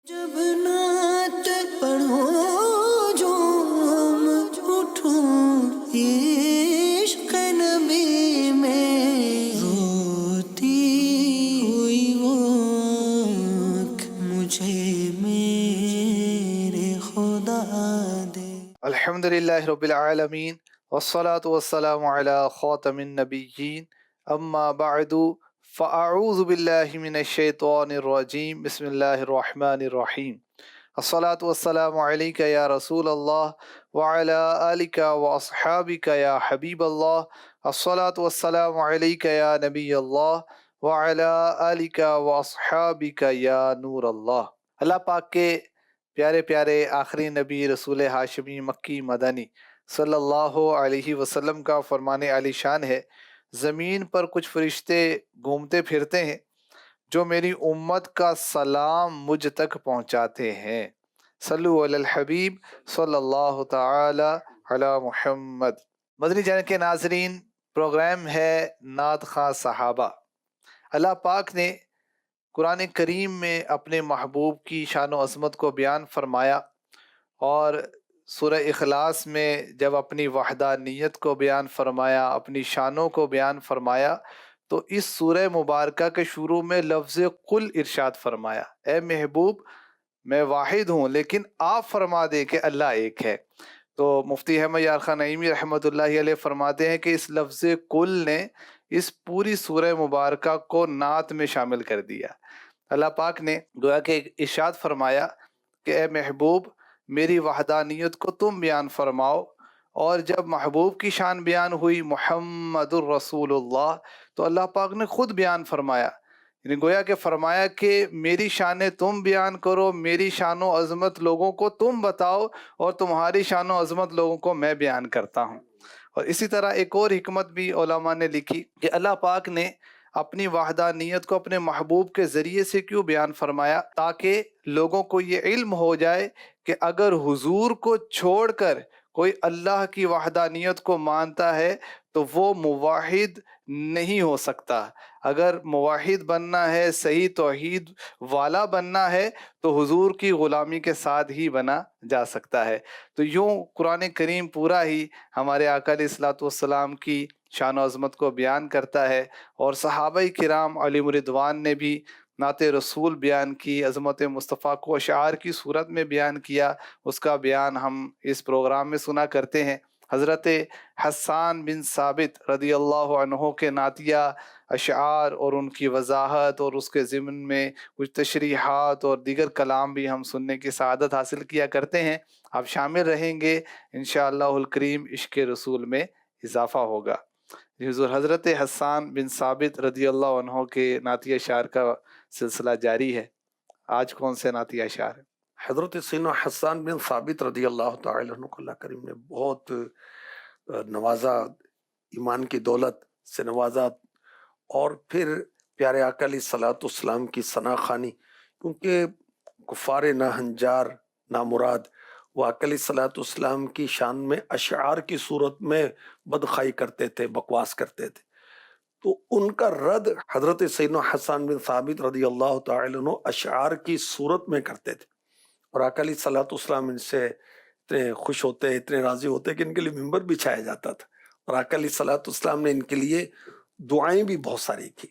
جب نعت پڑھو جھوم اٹھوں عشق نبی میں روتی ہوئی وہ آنکھ مجھے میرے خدا دے۔ الحمدللہ رب العالمین والصلاة والسلام علی خاتم النبیین اما بعد فاعوذ باللہ من الشیطان الرجیم بسم اللہ الرحمن الرحیم الصلاة والسلام علیک یا رسول اللہ وعلی آلک واصحابک یا حبیب اللہ الصلاة والسلام علیک یا نبی اللہ وعلی آلک واصحابک یا نور اللہ۔ اللہ پاک کے پیارے پیارے آخری نبی رسول ہاشمی مکی مدنی صلی اللہ علیہ وسلم کا فرمان عالی شان ہے، زمین پر کچھ فرشتے گھومتے پھرتے ہیں جو میری امت کا سلام مجھ تک پہنچاتے ہیں۔ صلو علی الحبیب صلی اللہ تعالی علی محمد۔ مدنی چینل کے ناظرین، پروگرام ہے نعت خواں صحابہ۔ اللہ پاک نے قرآن کریم میں اپنے محبوب کی شان و عظمت کو بیان فرمایا، اور سورہ اخلاص میں جب اپنی وحدانیت کو بیان فرمایا، اپنی شانوں کو بیان فرمایا، تو اس سورہ مبارکہ کے شروع میں لفظ قل ارشاد فرمایا، اے محبوب میں واحد ہوں لیکن آپ فرما دے کہ اللہ ایک ہے۔ تو مفتی احمد یار خان نعیمی رحمۃ اللہ علیہ فرماتے ہیں کہ اس لفظ کل نے اس پوری سورہ مبارکہ کو نعت میں شامل کر دیا۔ اللہ پاک نے گویا کہ ارشاد فرمایا کہ اے محبوب میری وحدانیت کو تم بیان فرماؤ، اور جب محبوب کی شان بیان ہوئی محمد الرسول اللہ، تو اللہ پاک نے خود بیان فرمایا، یعنی گویا کہ فرمایا کہ میری شانیں تم بیان کرو، میری شان و عظمت لوگوں کو تم بتاؤ، اور تمہاری شان و عظمت لوگوں کو میں بیان کرتا ہوں۔ اور اسی طرح ایک اور حکمت بھی علماء نے لکھی کہ اللہ پاک نے اپنی وحدانیت کو اپنے محبوب کے ذریعے سے کیوں بیان فرمایا، تاکہ لوگوں کو یہ علم ہو جائے کہ اگر حضور کو چھوڑ کر کوئی اللہ کی وحدانیت کو مانتا ہے تو وہ موحد نہیں ہو سکتا۔ اگر موحد بننا ہے، صحیح توحید والا بننا ہے، تو حضور کی غلامی کے ساتھ ہی بنا جا سکتا ہے۔ تو یوں قرآن کریم پورا ہی ہمارے آقا علیہ الصلوۃ والسلام کی شان و عظمت کو بیان کرتا ہے، اور صحابہ کرام علیہم رضوان نے بھی نعت رسول بیان کی، عظمت مصطفیٰ کو اشعار کی صورت میں بیان کیا، اس کا بیان ہم اس پروگرام میں سنا کرتے ہیں۔ حضرت حسان بن ثابت رضی اللہ عنہ کے نعتیہ اشعار اور ان کی وضاحت اور اس کے ضمن میں کچھ تشریحات اور دیگر کلام بھی ہم سننے کی سعادت حاصل کیا کرتے ہیں۔ آپ شامل رہیں گے انشاءاللہ الکریم، عشق رسول میں اضافہ ہوگا۔ حضور حضرت حسان بن ثابت رضی اللہ عنہ کے نعتیہ اشعار کا سلسلہ جاری ہے۔ آج کون سے نعتیہ اشعار ہیں؟ حضرت سیدنا حسان بن ثابت رضی اللہ تعالی عنہ کو اللہ کریم نے بہت نوازا، ایمان کی دولت سے نوازا، اور پھر پیارے آقا علیہ الصلوۃ والسلام کی ثنا خوانی، کیونکہ کفار ناہنجار نامراد وہ آقا علیہ الصلوۃ والسلام کی شان میں اشعار کی صورت میں بدخائی کرتے تھے، بکواس کرتے تھے، تو ان کا رد حضرت سیدنا حسان بن ثابت رضی اللہ تعالی عنہ اشعار کی صورت میں کرتے تھے، اور آقا علیہ الصلوۃ والسلام ان سے اتنے خوش ہوتے، اتنے راضی ہوتے کہ ان کے لیے ممبر بچھایا جاتا تھا، اور آقا علیہ الصلوۃ والسلام نے ان کے لیے دعائیں بھی بہت ساری کی۔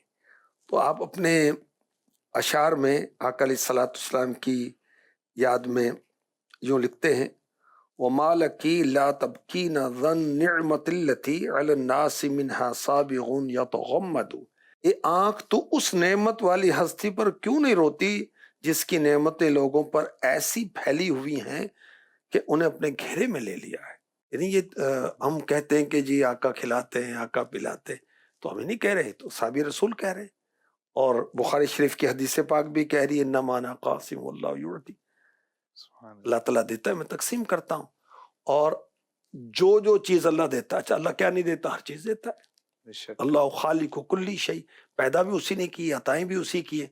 تو آپ اپنے اشعار میں آقا علیہ الصلوۃ والسلام کی یاد میں یوں لکھتے ہیں، وَمَا لَكِ لَا تَبْكِينَ ذَا النِّعْمَةِ الَّتِي عَلَى النَّاسِ مِنْهَا سَابِغٌ يَتَغَمَّدُ، اے آنکھ تو اس نعمت والی ہستی پر کیوں نہیں روتی جس کی نعمتیں لوگوں پر ایسی پھیلی ہوئی ہیں کہ انہیں اپنے گھیرے میں لے لیا ہے۔ یعنی یہ ہم کہتے ہیں کہ جی آقا کھلاتے ہیں، آقا پلاتے ہیں، تو ہمیں نہیں کہہ رہے، تو صحابی رسول کہہ رہے ہیں، اور بخاری شریف کی حدیث پاک بھی کہہ رہی ہے انما انا قاسم واللہ یعطی، اللہ تعالیٰ دیتا ہے، میں تقسیم کرتا ہوں، اور جو چیز اللہ دیتا ہے، اچھا اللہ کیا نہیں دیتا، ہر چیز دیتا ہے۔ اللہ خالق کلی شیء، پیدا بھی اسی نے کی، عطائیں بھی اسی کی ہے،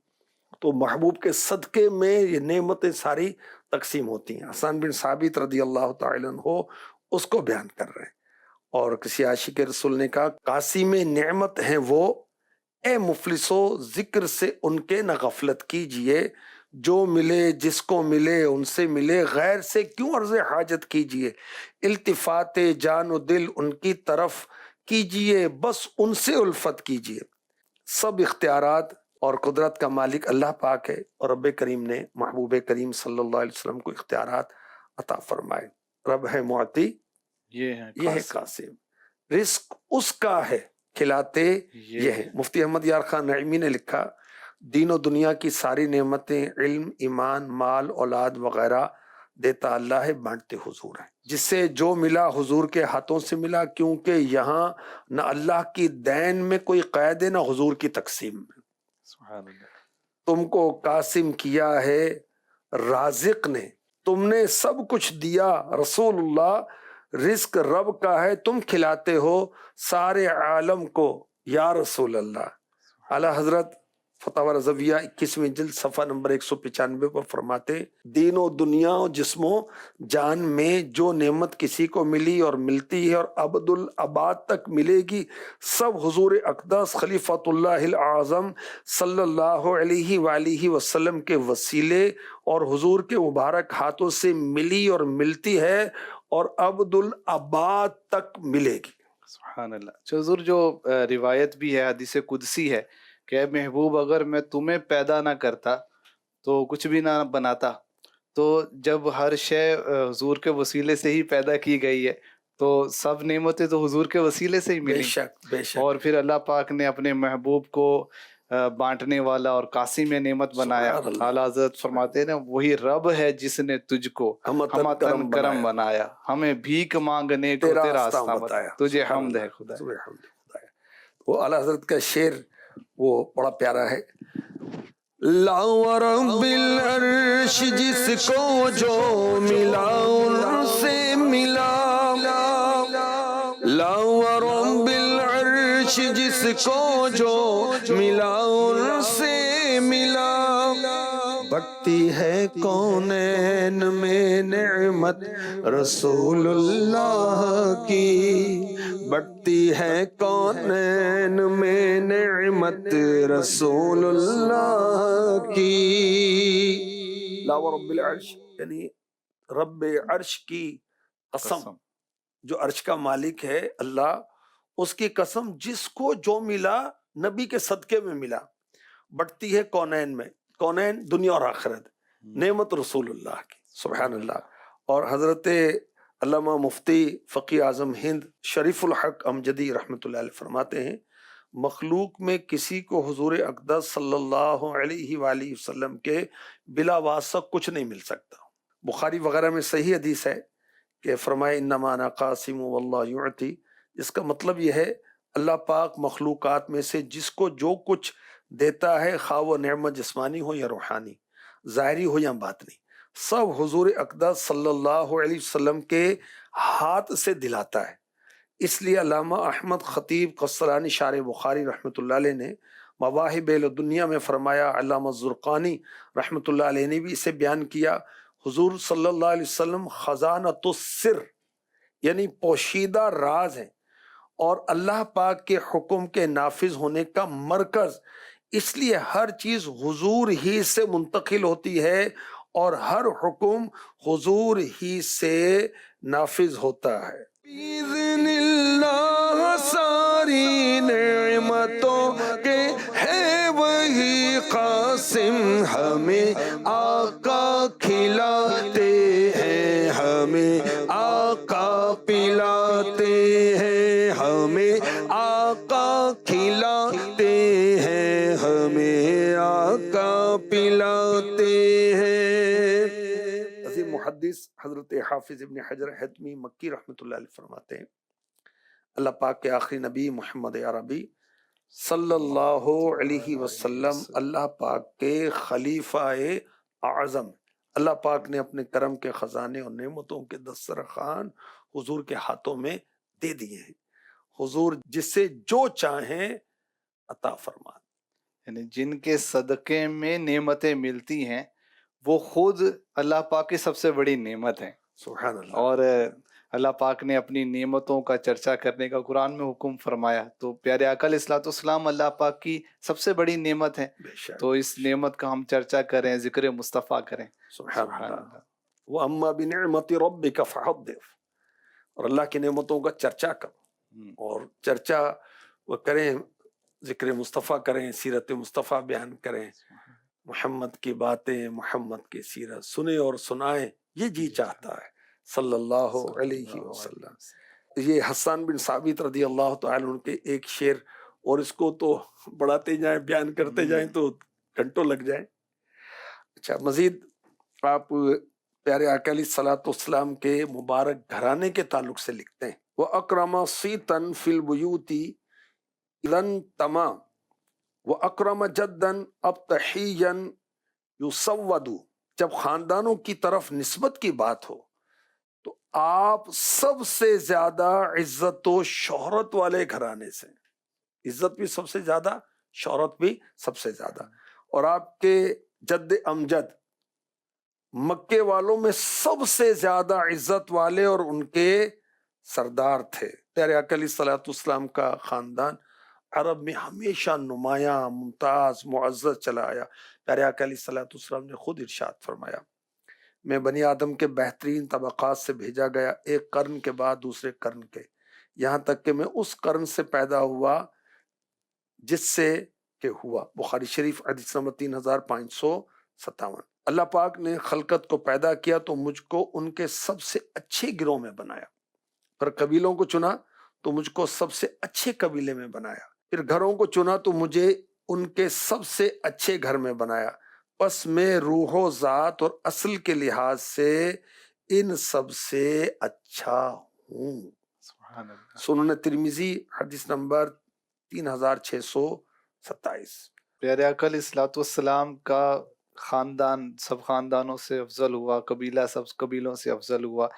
تو محبوب کے صدقے میں یہ نعمتیں ساری تقسیم ہوتی ہیں۔ حسان بن ثابت رضی اللہ تعالی عنہ اس کو بیان کر رہے ہیں، اور کسی عاشق رسول نے کہا قاسم نعمت ہیں وہ، اے مفلسو ذکر سے ان کے نہ غفلت کیجئے، جو ملے جس کو ملے ان سے ملے، غیر سے کیوں عرض حاجت کیجئے، التفات جان و دل ان کی طرف کیجئے، بس ان سے الفت کیجئے۔ سب اختیارات اور قدرت کا مالک اللہ پاک ہے، اور رب کریم نے محبوب کریم صلی اللہ علیہ وسلم کو اختیارات عطا فرمائے۔ رب ہے معطی، یہ ہے قاسم، رزق اس کا ہے، کھلاتے یہ ہے۔ مفتی احمد یار خان نعیمی نے لکھا، دین و دنیا کی ساری نعمتیں، علم، ایمان، مال، اولاد وغیرہ دیتا اللہ ہے، بانٹتے حضور ہے۔ جس سے جو ملا حضور کے ہاتھوں سے ملا، کیونکہ یہاں نہ اللہ کی دین میں کوئی قید ہے، نہ حضور کی تقسیم میں۔ سبحان اللہ۔ تم کو قاسم کیا ہے رازق نے، تم نے سب کچھ دیا رسول اللہ، رزق رب کا ہے، تم کھلاتے ہو سارے عالم کو یا رسول اللہ۔ اعلیٰ حضرت فتاوی رضویہ 21ویں جلد صفحہ نمبر 195 پر فرماتے، دین و دنیا و جسم و جان میں جو نعمت کسی کو ملی اور ملتی ہے اور ابد الاباد تک ملے گی، سب حضور اقدس خلیفۃ اللہ الاعظم صلی اللہ علیہ وآلہ وسلم کے وسیلے اور حضور کے مبارک ہاتھوں سے ملی اور ملتی ہے، اور ابد الاباد تک ملے گی۔ سبحان اللہ۔ حضور جو روایت بھی ہے، حدیث قدسی ہے کہ اے محبوب، اگر میں تمہیں پیدا نہ کرتا تو کچھ بھی نہ بناتا، تو جب ہر شے حضور کے وسیلے سے ہی پیدا کی گئی ہے تو سب نعمتیں تو حضور کے وسیلے سے ہی بے ملی، شک بے شک۔ اور پھر اللہ پاک نے اپنے محبوب کو بانٹنے والا اور قاسم نعمت بنایا۔ سبحان اللہ۔ اعلیٰ حضرت فرماتے ہیں نا، وہی رب ہے جس نے تجھ کو ہمتن کرم بنایا، ہمیں بھیک مانگنے کو تیرا راستہ بتایا، تجھے حمد ہے خدا۔ تجھے حمد ہے خدا۔ وہ اعلیٰ حضرت کا شعر وہ بڑا پیارا ہے، لا ورب العرش جس کو جو ملا ان سے ملا، لا ورب العرش جس کو جو ملا ان سے ملا، بڑھتی ہے کونین میں نعمت رسول اللہ کی، بڑھتی ہے کونین میں نعمت رسول اللہ کی۔ لا ورب العرش یعنی رب عرش کی قسم، جو عرش کا مالک ہے اللہ، اس کی قسم، جس کو جو ملا نبی کے صدقے میں ملا، بڑھتی ہے کونین میں، کونین دنیا اور آخرت، نعمت رسول اللہ کی، سبحان اللہ۔ اور حضرت علامہ مفتی فقی اعظم ہند شریف الحق امجدی رحمۃ اللہ علیہ فرماتے ہیں، مخلوق میں کسی کو حضور اقدس صلی اللہ علیہ وآلہ وسلم کے بلا واسطہ کچھ نہیں مل سکتا۔ بخاری وغیرہ میں صحیح حدیث ہے کہ فرمائے انما انا قاسم واللہ یعطی، اس کا مطلب یہ ہے اللہ پاک مخلوقات میں سے جس کو جو کچھ دیتا ہے، خواہ وہ نعمت جسمانی ہو یا روحانی، ظاہری ہو یا باطنی، سب حضور اقدس صلی اللہ علیہ وسلم کے ہاتھ سے دلاتا ہے۔ اس لیے علامہ احمد خطیب قسطلانی شارح بخاری رحمۃ اللہ علیہ نے مواہب الدنیا میں فرمایا، علامہ زرقانی رحمۃ اللہ علیہ نے بھی اسے بیان کیا، حضور صلی اللہ علیہ وسلم خزانۃ السر یعنی پوشیدہ راز ہیں، اور اللہ پاک کے حکم کے نافذ ہونے کا مرکز، اس لیے ہر چیز حضور ہی سے منتقل ہوتی ہے اور ہر حکم حضور ہی سے نافذ ہوتا ہے۔ بِإِذْنِ اللہ ساری نعمتوں کے ہے وہی قاسم، ہمیں آقا کھلاتے ہیں، ہمیں آقا پلاتے ہیں، ہمیں آقا کھلاتے ہیں، ہمیں آقا پلاتے ہیں۔ عظیم محدث حضرت حافظ ابن حجر حتمی مکی رحمۃ اللہ علیہ فرماتے ہیں، اللہ پاک کے آخری نبی محمد عربی صلی اللہ علیہ وسلم اللہ پاک کے خلیفہ اعظم، اللہ پاک نے اپنے کرم کے خزانے اور نعمتوں کے دسترخوان حضور کے ہاتھوں میں دے دیے ہیں، حضور جس سے جو چاہیں عطا فرما، یعنی جن کے صدقے میں نعمتیں ملتی ہیں وہ خود اللہ پاک کی سب سے بڑی نعمت ہیں۔ سبحان اللہ۔ اور اللہ پاک نے اپنی نعمتوں کا چرچا کرنے کا قرآن میں حکم فرمایا، تو پیارے آقا علیہ الصلوۃ والسلام اللہ پاک کی سب سے بڑی نعمت ہے، بے شک تو اس نعمت کا ہم چرچا کریں، ذکر مصطفیٰ کریں۔ سبحان اللہ۔ وَأَمَّا بِنِعْمَةِ رَبِّكَ فَحَدِّثْ، اور اللہ کی نعمتوں کا چرچا کرو، اور چرچا وہ کریں، ذکر مصطفیٰ کریں، سیرت مصطفیٰ بیان کریں، محمد کی باتیں، محمد کی سیرت سنیں اور سنائیں، یہ جی چاہتا ہے صلی اللہ علیہ وسلم۔ یہ حسان بن ثابت رضی اللہ تعالیٰ عنہ کے ایک شعر، اور اس کو تو بڑھاتے جائیں، بیان کرتے جائیں تو گھنٹوں لگ جائیں۔ اچھا، مزید آپ پیارے آقا علیہ الصلوۃ والسلام کے مبارک گھرانے کے تعلق سے لکھتے ہیں، وَأَكْرَمَ صِيتًا فِي الْبُيُوتِ لَن تَمَا وَأَكْرَمَ جَدًّا أَبْتَحِيًّا يُسَوَّدُ۔ جب خاندانوں کی طرف نسبت کی بات ہو تو آپ سب سے زیادہ عزت و شہرت والے گھرانے سے، عزت بھی سب سے زیادہ، شہرت بھی سب سے زیادہ، اور آپ کے جد امجد مکے والوں میں سب سے زیادہ عزت والے اور ان کے سردار تھے۔ پیارے آقا علیہ الصلوۃ والسلام کا خاندان عرب میں ہمیشہ نمایاں، ممتاز، معزز چلا آیا۔ پیارے آقا علیہ الصلوۃ والسلام نے خود ارشاد فرمایا، میں بنی آدم کے بہترین طبقات سے بھیجا گیا، ایک قرن کے بعد دوسرے قرن کے، یہاں تک کہ میں اس قرن سے پیدا ہوا جس سے کہ ہوا۔ بخاری شریف حدیث نمبر 3557۔ اللہ پاک نے خلقت کو پیدا کیا تو مجھ کو ان کے سب سے اچھے گروہ میں بنایا، پھر قبیلوں کو چنا تو مجھ کو سب سے اچھے قبیلے میں بنایا، پھر گھروں کو چنا تو مجھے ان کے سب سے اچھے گھر میں بنایا، پس میں روح و ذات اور اصل کے لحاظ سے ان سب سے اچھا ہوں۔ سبحان اللہ۔ سنن ترمذی حدیث نمبر 3627۔ پیارے آقا علیہ الصلوۃ والسلام کا خاندان سب خاندانوں سے افضل ہوا، قبیلہ سب قبیلوں سے افضل ہوا۔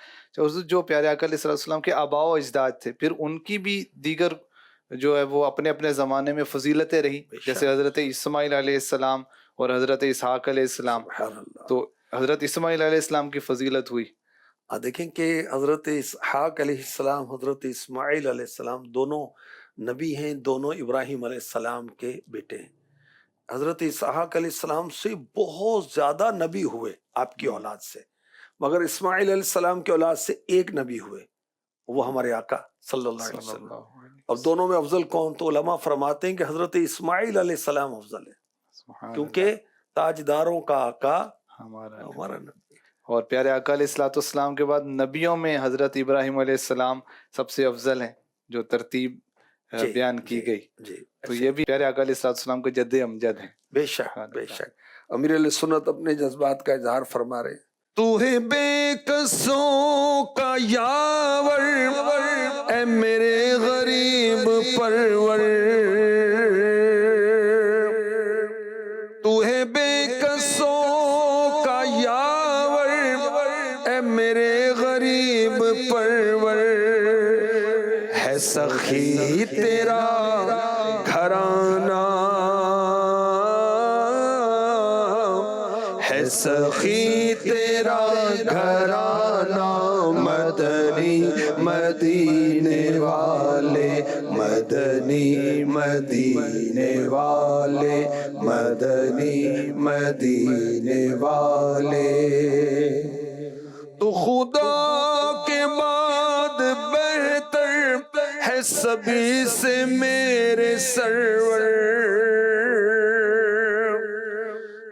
جو پیارے آقا علیہ الصلوۃ والسلام کے آباء و اجداد تھے، پھر ان کی بھی دیگر جو ہے وہ اپنے اپنے زمانے میں فضیلتیں رہی، جیسے حضرت اسماعیل علیہ السلام اور حضرت اسحاق علیہ السلام۔ سبحان اللہ۔ تو حضرت اسماعیل علیہ السلام کی فضیلت ہوئی۔ دیکھیں کہ حضرت اسحاق علیہ السلام، حضرت اسماعیل علیہ السلام دونوں نبی ہیں، دونوں ابراہیم علیہ السلام کے بیٹے ہیں۔ حضرت اسحاق علیہ السلام سے بہت زیادہ نبی ہوئے آپ کی اولاد سے، مگر اسماعیل علیہ السلام کی اولاد سے ایک نبی ہوئے، وہ ہمارے آقا صلی اللہ علیہ وسلم۔ اب دونوں میں افضل کون؟ تو علماء فرماتے ہیں کہ حضرت اسماعیل علیہ السلام افضل ہے، کیونکہ تاجداروں کا آقا ہمارا نبی۔ اور پیارے آقا علیہ الصلوۃ والسلام کے بعد نبیوں میں حضرت ابراہیم علیہ السلام سب سے افضل ہیں، جو ترتیب بیان کی گئی، تو یہ بھی پیارے آقا علیہ الصلوۃ والسلام کے جد امجد ہیں۔ بے شک بے شک۔ امیر علیہ سنت اپنے جذبات کا اظہار فرما رہے ہیں، تو ہے بے کسوں کا یاور، اے میرے غریب پرور، تو ہے بے کسوں کا یاور، اے میرے غریب پرور، ہے سخی تیرا گھرانہ، ہے سخی تیرا گھرانہ، مدنی مدینے والے، مدنی مدینے والے، مدنی مدینے والے، تو خدا کے بعد بہتر ہے سبھی سے میرے سرور،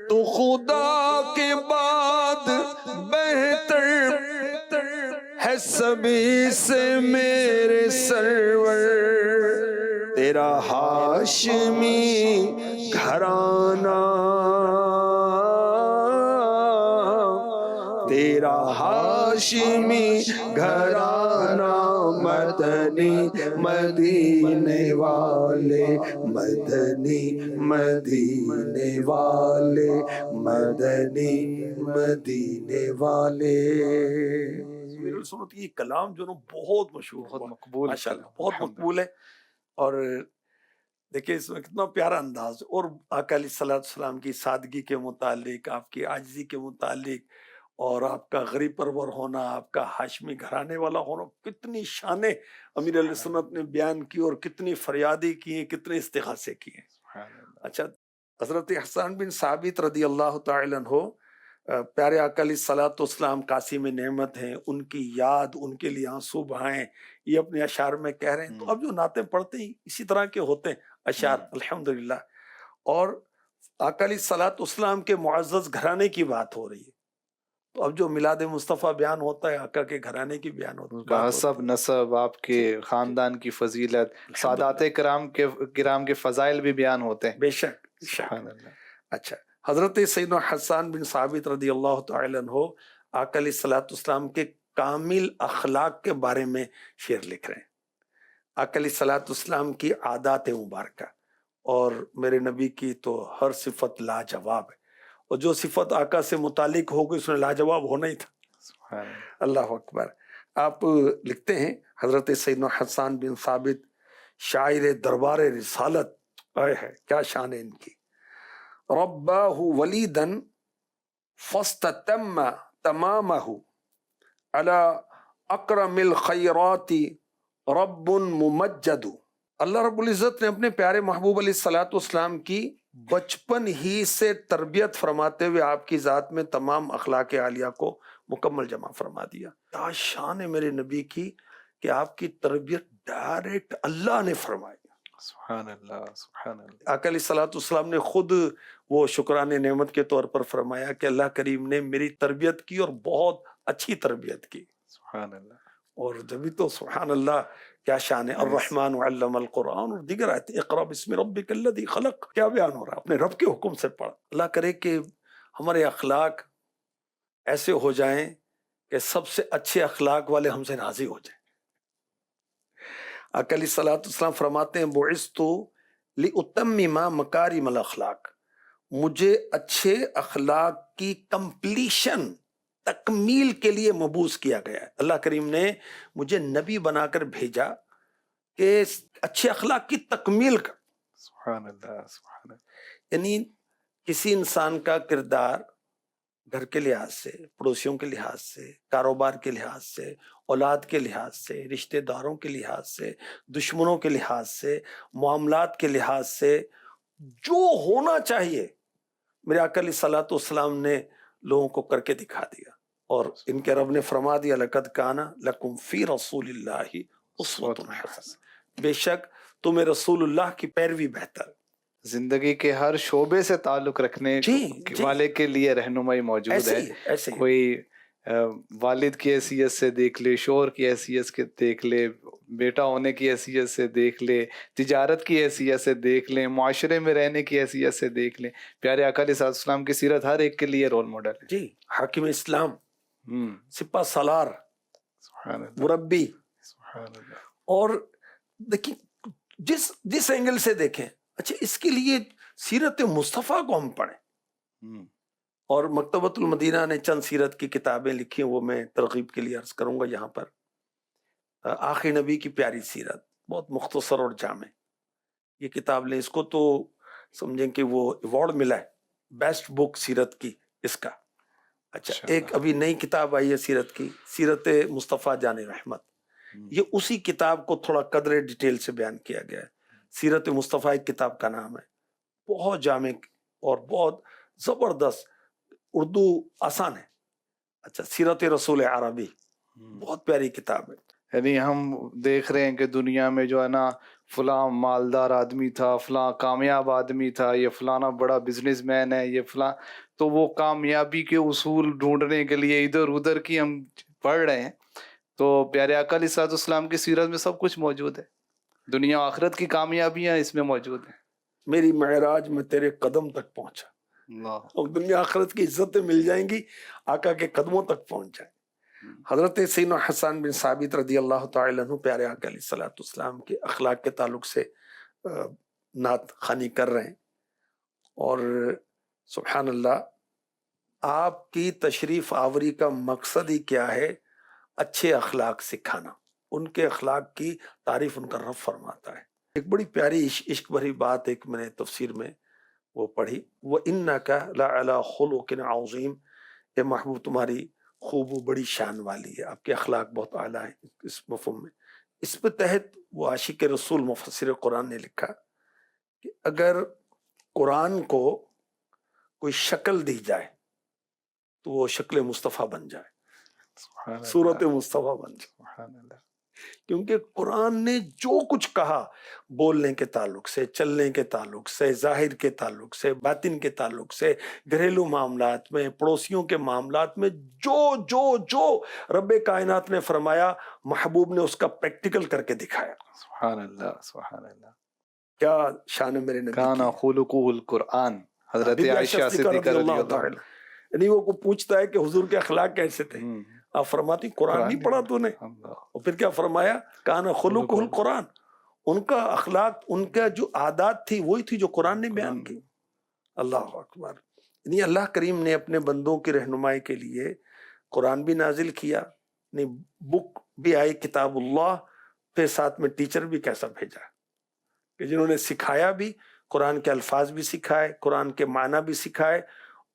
تو خدا کے بعد بہتر ہے سبھی سے میرے سرور، تیرا ہاشمی گھرانہ، تیرا ہاشمی گھرانہ، مدنی مدینے والے، مدنی مدینے والے، مدنی مدینے والے۔ یہ کلام جو نا بہت مشہور، بہت مقبول، ماشاءاللہ بہت مقبول ہے، اور دیکھیں اس میں کتنا پیارا انداز، اور آقا علیہ الصلوۃ والسلام کی سادگی کے متعلق، آپ کی عاجزی کے متعلق، اور آپ کا غریب پرور ہونا، آپ کا ہاشمی گھرانے والا ہونا، کتنی شانیں امیر علیہ سنت نے بیان کی اور کتنی فریادی کی ہیں، کتنے استغاثے کیے ہیں۔ اچھا، حضرت حسان بن ثابت رضی اللہ تعالی عنہ، پیارے آقا علیہ الصلوۃ والسلام قاسم نعمت ہیں، ان کی یاد، ان کے لیے آنسو بہائیں، یہ اپنے اشعار میں کہہ رہے ہیں۔ تو اب جو نعتیں پڑھتے ہیں اسی طرح کے ہوتے ہیں اشعار، الحمدللہ۔ اور آقا علیہ الصلوۃ والسلام کے معزز گھرانے کی بات ہو رہی ہے، تو اب جو میلاد مصطفیٰ بیان ہوتا ہے آقا کے گھرانے کی بیان ان بات کا ہوتی حسب نسب، آپ کے خاندان کی فضیلت، سادات کرام کے فضائل بھی بیان ہوتے ہیں۔ بے شک بے شک۔ سبحان اللہ۔ اچھا، حضرت سیدنا حسان بن ثابت رضی اللہ تعالی عنہ آقا علیہ الصلوۃ والسلام کے کامل اخلاق کے بارے میں شعر لکھ رہے ہیں۔ آقا علیہ الصلوۃ والسلام کی عادات مبارکہ اور میرے نبی کی تو ہر صفت لاجواب ہے، اور جو صفت آقا سے متعلق ہو گئی اس میں لاجواب ہونا ہی تھا۔ سبحان اللہ۔ اللہ اکبر۔ آپ لکھتے ہیں حضرت سیدنا حسان بن ثابت شاعر دربار رسالت، آئے ہے کیا شان ہے ان کی۔ رباہ ولیدا فاستتم تمامہ علی اکرم الخیرات رب ممجد۔ اللہ رب العزت نے اپنے پیارے محبوب علیہ الصلوۃ والسلام کی بچپن ہی سے تربیت فرماتے ہوئے آپ کی ذات میں تمام اخلاق عالیہ کو مکمل جمع فرما دیا۔ کیا شان ہے میرے نبی کی کہ آپ کی تربیت ڈائریکٹ اللہ نے فرمائی۔ سبحان اللہ، سبحان اللہ۔ آقا علیہ الصلوۃ والسلام نے خود وہ شکران نعمت کے طور پر فرمایا کہ اللہ کریم نے میری تربیت کی اور بہت اچھی تربیت کی۔ سبحان اللہ۔ اور جبھی تو سبحان اللہ کیا شان ہے۔ الرحمن علم القرآن اور دیگر آیتیں، اقرأ بسم ربک الذی خلق، کیا بیان ہو رہا ہے؟ اپنے رب کے حکم سے پڑھ۔ اللہ کرے کہ ہمارے اخلاق ایسے ہو جائیں کہ سب سے اچھے اخلاق والے ہم سے راضی ہو جائیں۔ آقا علیہ الصلوۃ والسلام فرماتے ہیں بعثت لأتمم مکارم الاخلاق، مجھے اچھے اخلاق کی کمپلیشن، تکمیل کے لیے مبعوث کیا گیا ہے۔ اللہ کریم نے مجھے نبی بنا کر بھیجا کہ اچھے اخلاق کی تکمیل کر۔ سبحان اللہ، سبحان اللہ۔ یعنی کسی انسان کا کردار گھر کے لحاظ سے، پڑوسیوں کے لحاظ سے، کاروبار کے لحاظ سے، اولاد کے لحاظ سے، رشتہ داروں کے لحاظ سے، دشمنوں کے لحاظ سے، معاملات کے لحاظ سے جو ہونا چاہیے میرے آقا علیہ الصلوۃ والسلام نے لوگوں کو کر کے دکھا دیا۔ اور ان کے رب نے فرما دیا لقد کان لکم فی رسول اللہ اسوۃ حسنہ، بے شک تمہیں رسول اللہ کی پیروی بہتر۔ زندگی کے ہر شعبے سے تعلق رکھنے والے کے لیے رہنمائی موجود ہے۔ ایسے ہی کوئی والد کی حیثیت سے دیکھ لے، شوہر کی حیثیت سے دیکھ لے، بیٹا ہونے کی حیثیت سے دیکھ لے، تجارت کی حیثیت سے دیکھ لیں، معاشرے میں رہنے کی حیثیت سے دیکھ لیں، پیارے آقا علیہ السلام کی سیرت ہر ایک کے لیے رول ماڈل ہے۔ جی، حاکم اسلام، سپہ سالار، سبحان اللہ، مربی۔ سبحان اللہ۔ اور دیکھیں جس اینگل سے دیکھیں، اچھا اس کے لیے سیرت مصطفیٰ کو ہم پڑھیں، اور مکتبۃ المدینہ نے چند سیرت کی کتابیں لکھی ہیں، وہ میں ترغیب کے لیے عرض کروں گا یہاں پر۔ آخری نبی کی پیاری سیرت، بہت مختصر اور جامع، یہ کتاب لیں، اس کو تو سمجھیں کہ وہ ایوارڈ ملا ہے بیسٹ بک سیرت کی اس کا۔ اچھا، ایک ابھی نئی کتاب آئی ہے سیرت کی، سیرت مصطفیٰ جان رحمت، یہ اسی کتاب کو تھوڑا قدر ڈیٹیل سے بیان کیا گیا ہے۔ سیرت مصطفیٰ ایک کتاب کا نام ہے، بہت جامع اور بہت زبردست، اردو آسان ہے۔ اچھا، سیرت رسول عربی بہت پیاری کتاب ہے۔ یعنی ہم دیکھ رہے ہیں کہ دنیا میں جو ہے نا فلاں مالدار آدمی تھا، فلاں کامیاب آدمی تھا، یہ فلانا بڑا بزنس مین ہے، یہ فلاں، تو وہ کامیابی کے اصول ڈھونڈنے کے لیے ادھر ادھر کی ہم پڑھ رہے ہیں، تو پیارے آقا علیہ الصلوۃ والسلام کی سیرت میں سب کچھ موجود ہے، دنیا و آخرت کی کامیابیاں اس میں موجود ہیں۔ میری معراج میں تیرے قدم تک پہنچا، اور دنیا آخرت کی عزتیں مل جائیں گی آقا کے قدموں تک پہنچ جائیں۔ حضرت سیدنا حسان بن ثابت رضی اللہ تعالی عنہ پیارے آقا علیہ الصلوۃ والسلام کے اخلاق کے تعلق سے نعت خوانی کر رہے ہیں، اور سبحان اللہ آپ کی تشریف آوری کا مقصد ہی کیا ہے؟ اچھے اخلاق سکھانا، ان کے اخلاق کی تعریف ان کا رب فرماتا ہے۔ ایک بڑی پیاری عشق بھری بات ایک میں نے تفسیر میں وہ پڑھی، وَإِنَّكَ لَعَلَىٰ خُلُقٍ عَظِيمٍ، اے محبوب تمہاری خوب و بڑی شان والی ہے، آپ کے اخلاق بہت اعلیٰ ہیں، اس مفہوم میں اس پہ تحت وہ عاشق رسول مفسر قرآن نے لکھا کہ اگر قرآن کو کوئی شکل دی جائے تو وہ شکل مصطفیٰ بن جائے، سبحان اللہ، صورت مصطفیٰ بن جائے، سبحان اللہ، کیونکہ قرآن نے جو کچھ کہا بولنے کے تعلق سے، چلنے کے تعلق سے، ظاہر کے تعلق سے، باطن کے تعلق سے، گھریلو معاملات میں، پڑوسیوں کے معاملات میں، جو جو جو رب کائنات نے فرمایا محبوب نے اس کا پریکٹیکل کر کے دکھایا۔ سبحان اللہ، سبحان اللہ۔ کیا شان ہے میرے نبی کان کی۔ خلقہ القرآن، حضرت بی بی عائشہ صدیقہ رضی اللہ تعالی، یعنی وہ کو پوچھتا ہے کہ حضور کے اخلاق کیسے تھے، عنہ۔ آپ فرماتی قرآن نہیں پڑھا تو نے، اللہ، اور پھر کیا فرمایا، کان خلقہ القرآن، ان کا اخلاق، ان کا جو عادات تھی وہی تھی جو قرآن نے بیان کی۔ اللہ اکبر۔ یعنی اللہ کریم نے اپنے بندوں کی رہنمائی کے لیے قرآن بھی نازل کیا، یعنی بک بھی آئی کتاب اللہ، پھر ساتھ میں ٹیچر بھی کیسا بھیجا کہ جنہوں نے سکھایا بھی، قرآن کے الفاظ بھی سکھائے، قرآن کے معنی بھی سکھائے،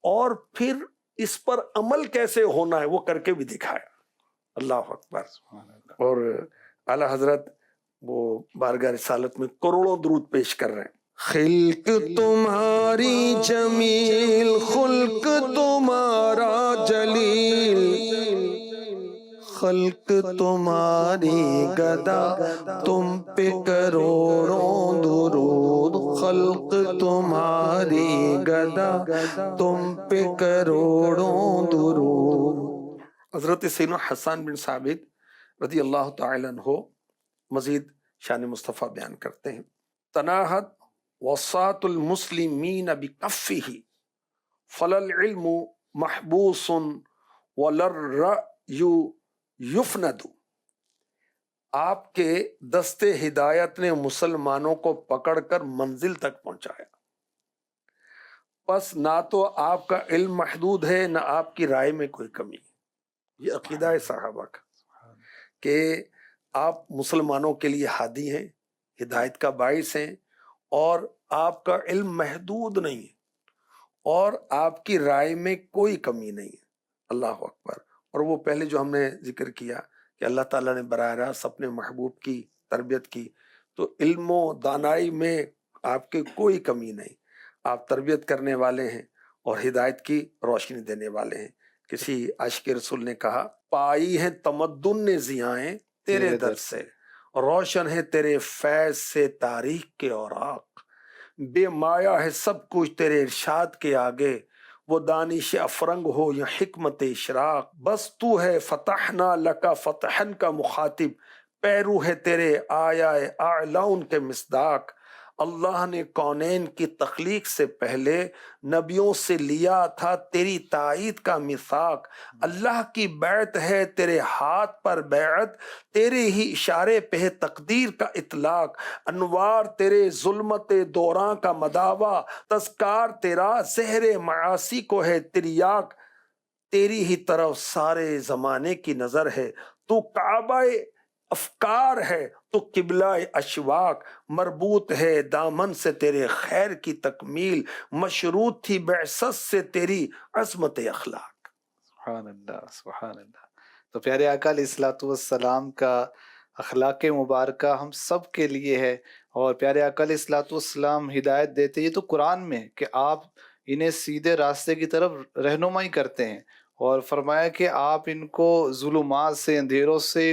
اور پھر اس پر عمل کیسے ہونا ہے وہ کر کے بھی دکھایا۔ اللہ اکبر۔ سبحان اللہ۔ اور اعلی حضرت وہ بارگاہ رسالت میں کروڑوں درود پیش کر رہے ہیں۔ خلق تمہاری جمیل، خلق تمہارا جلیل، خلق تمہاری گدا، تم پہ کروڑوں درود، خلق تمہاری گدا، تم پہ کروڑوں درود۔ حضرت سیدنا حسان بن ثابت رضی اللہ تعالی عنہ مزید شان مصطفیٰ بیان کرتے ہیں، تناہت وساط المسلمین بکفہ فلا العلم محبوس ولا الرأی یفند۔ آپ کے دست ہدایت نے مسلمانوں کو پکڑ کر منزل تک پہنچایا، پس نہ تو آپ کا علم محدود ہے نہ آپ کی رائے میں کوئی کمی ہے۔ یہ عقیدہ ہے صحابہ کا کہ آپ مسلمانوں کے لیے ہادی ہیں، ہدایت کا باعث ہیں، اور آپ کا علم محدود نہیں ہے اور آپ کی رائے میں کوئی کمی نہیں ہے۔ اللہ اکبر۔ اور وہ پہلے جو ہم نے ذکر کیا کہ اللہ تعالیٰ نے براہ راست اپنے محبوب کی تربیت کی، تو علم و دانائی میں آپ کی کوئی کمی نہیں، آپ تربیت کرنے والے ہیں اور ہدایت کی روشنی دینے والے ہیں۔ کسی عاشق رسول نے کہا، پائی ہیں تمدن نے ضیائیں تیرے در سے، روشن ہے تیرے فیض سے تاریخ کے اوراق، بے مایا ہے سب کچھ تیرے ارشاد کے آگے، وہ دانش افرنگ ہو یا حکمت اشراق، بس تو ہے فتحنا لکا فتحن کا مخاطب، پیرو ہے تیرے آیا اعلان کے مصداق۔ اللہ نے کونین کی تخلیق سے پہلے نبیوں سے لیا تھا تیری تائید کا میثاق، اللہ کی بیعت ہے تیرے ہاتھ پر بیعت، تیرے ہی اشارے پہ ہے تقدیر کا اطلاق، انوار تیرے ظلمت دوراں کا مداوا، تذکار تیرا زہر معاصی کو ہے تریاق، تیری ہی طرف سارے زمانے کی نظر ہے، تو کعبہ افکار ہے تو قبلہ اشواق، مربوط ہے دامن سے تیرے خیر کی تکمیل، مشروط تھی بعثت سے تیری عظمت اخلاق۔ سبحان اللہ، سبحان اللہ۔ تو پیارے آقا علیہ الصلوۃ والسلام کا اخلاق مبارکہ ہم سب کے لیے ہے، اور پیارے آقا علیہ الصلوۃ والسلام ہدایت دیتے، یہ تو قرآن میں کہ آپ انہیں سیدھے راستے کی طرف رہنمائی کرتے ہیں، اور فرمایا کہ آپ ان کو ظلمات سے، اندھیروں سے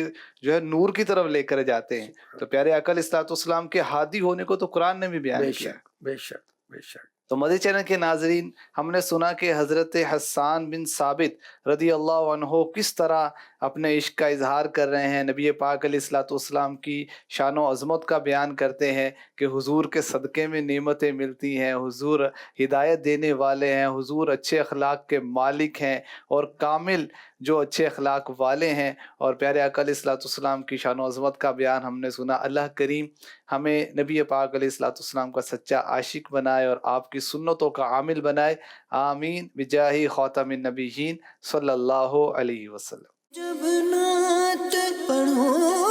جو ہے نور کی طرف لے کر جاتے ہیں۔ تو پیارے آقا علیہ الصلوۃ والسلام کے ہادی ہونے کو تو قرآن نے بھی بیان بے کیا۔ شک بے شک بے شک۔ تو مدنی چینل کے ناظرین، ہم نے سنا کہ حضرت حسان بن ثابت رضی اللہ عنہ کس طرح اپنے عشق کا اظہار کر رہے ہیں، نبی پاک علیہ الصلوۃ والسلام کی شان و عظمت کا بیان کرتے ہیں کہ حضور کے صدقے میں نعمتیں ملتی ہیں، حضور ہدایت دینے والے ہیں، حضور اچھے اخلاق کے مالک ہیں اور کامل جو اچھے اخلاق والے ہیں، اور پیارے آقا علیہ الصلوۃ والسلام کی شان و عظمت کا بیان ہم نے سنا۔ اللہ کریم ہمیں نبی پاک علیہ الصلوۃ والسلام کا سچا عاشق بنائے اور آپ کی سنتوں کا عامل بنائے، آمین بجاہ خاتم النبیین صلی اللہ علیہ وسلم۔ جب نعت پڑھو